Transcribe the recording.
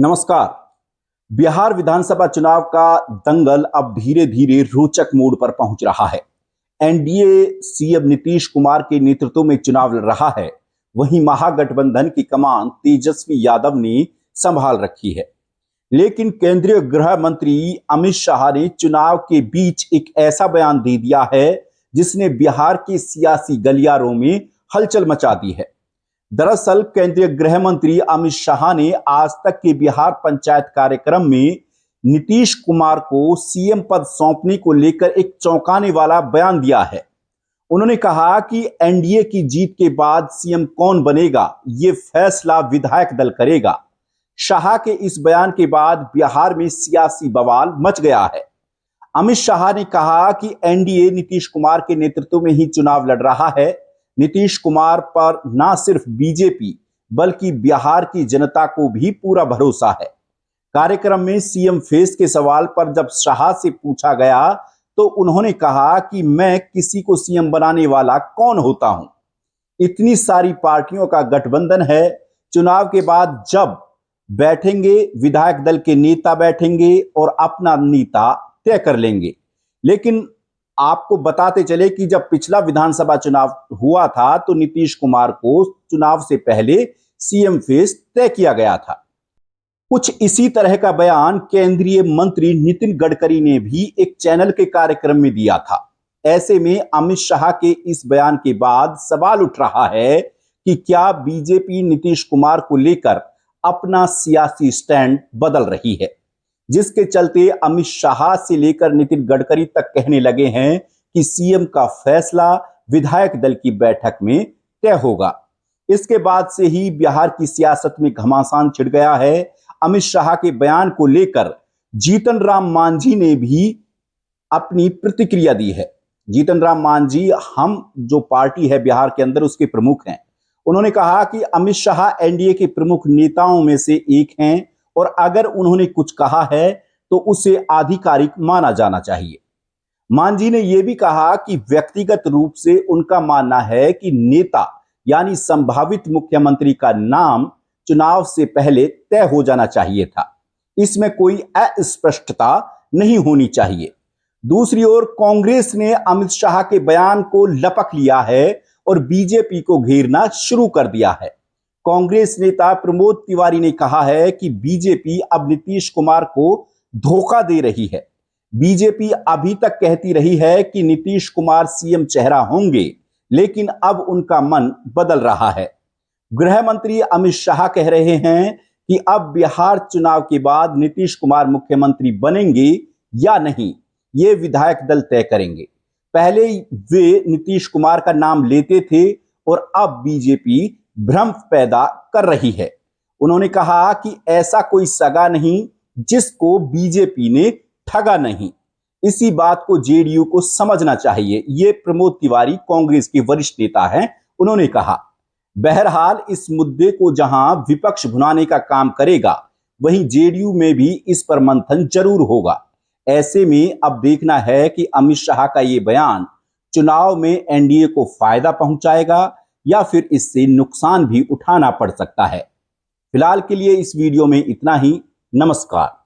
नमस्कार। बिहार विधानसभा चुनाव का दंगल अब धीरे धीरे रोचक मोड़ पर पहुंच रहा है। एनडीए सीएम नीतीश कुमार के नेतृत्व में चुनाव लड़ रहा है, वहीं महागठबंधन की कमान तेजस्वी यादव ने संभाल रखी है। लेकिन केंद्रीय गृह मंत्री अमित शाह ने चुनाव के बीच एक ऐसा बयान दे दिया है जिसने बिहार के सियासी गलियारों में हलचल मचा दी है। दरअसल केंद्रीय गृह मंत्री अमित शाह ने आज तक के बिहार पंचायत कार्यक्रम में नीतीश कुमार को सीएम पद सौंपने को लेकर एक चौंकाने वाला बयान दिया है। उन्होंने कहा कि एनडीए की जीत के बाद सीएम कौन बनेगा, ये फैसला विधायक दल करेगा। शाह के इस बयान के बाद बिहार में सियासी बवाल मच गया है। अमित शाह ने कहा कि एनडीए नीतीश कुमार के नेतृत्व में ही चुनाव लड़ रहा है। नीतीश कुमार पर ना सिर्फ बीजेपी बल्कि बिहार की जनता को भी पूरा भरोसा है। कार्यक्रम में सीएम फेस के सवाल पर जब शाह से पूछा गया तो उन्होंने कहा कि मैं किसी को सीएम बनाने वाला कौन होता हूं, इतनी सारी पार्टियों का गठबंधन है। चुनाव के बाद जब बैठेंगे विधायक दल के नेता बैठेंगे और अपना नेता तय कर लेंगे। लेकिन आपको बताते चले कि जब पिछला विधानसभा चुनाव हुआ था तो नीतीश कुमार को चुनाव से पहले सीएम फेस तय किया गया था। कुछ इसी तरह का बयान केंद्रीय मंत्री नितिन गडकरी ने भी एक चैनल के कार्यक्रम में दिया था। ऐसे में अमित शाह के इस बयान के बाद सवाल उठ रहा है कि क्या बीजेपी नीतीश कुमार को लेकर अपना सियासी स्टैंड बदल रही है, जिसके चलते अमित शाह से लेकर नितिन गडकरी तक कहने लगे हैं कि सीएम का फैसला विधायक दल की बैठक में तय होगा। इसके बाद से ही बिहार की सियासत में घमासान छिड़ गया है। अमित शाह के बयान को लेकर जीतन राम मांझी ने भी अपनी प्रतिक्रिया दी है। जीतन राम मांझी हम जो पार्टी है बिहार के अंदर उसके प्रमुख हैं। उन्होंने कहा कि अमित शाह एनडीए के प्रमुख नेताओं में से एक हैं और अगर उन्होंने कुछ कहा है तो उसे आधिकारिक माना जाना चाहिए। मांझी ने यह भी कहा कि व्यक्तिगत रूप से उनका मानना है कि नेता यानी संभावित मुख्यमंत्री का नाम चुनाव से पहले तय हो जाना चाहिए था, इसमें कोई अस्पष्टता नहीं होनी चाहिए। दूसरी ओर कांग्रेस ने अमित शाह के बयान को लपक लिया है और बीजेपी को घेरना शुरू कर दिया है। कांग्रेस नेता प्रमोद तिवारी ने कहा है कि बीजेपी अब नीतीश कुमार को धोखा दे रही है। बीजेपी अभी तक कहती रही है कि नीतीश कुमार सीएम चेहरा होंगे, लेकिन अब उनका मन बदल रहा है। गृह मंत्री अमित शाह कह रहे हैं कि अब बिहार चुनाव के बाद नीतीश कुमार मुख्यमंत्री बनेंगे या नहीं, ये विधायक दल तय करेंगे। पहले वे नीतीश कुमार का नाम लेते थे और अब बीजेपी भ्रम पैदा कर रही है। उन्होंने कहा कि ऐसा कोई सगा नहीं जिसको बीजेपी ने ठगा नहीं। इसी बात को जेडीयू को समझना चाहिए, ये प्रमोद तिवारी कांग्रेस के वरिष्ठ नेता हैं, उन्होंने कहा। बहरहाल इस मुद्दे को जहां विपक्ष भुनाने का काम करेगा, वहीं जेडीयू में भी इस पर मंथन जरूर होगा। ऐसे में अब देखना है कि अमित शाह का ये बयान चुनाव में एनडीए को फायदा पहुंचाएगा या फिर इससे नुकसान भी उठाना पड़ सकता है। फिलहाल के लिए इस वीडियो में इतना ही। नमस्कार।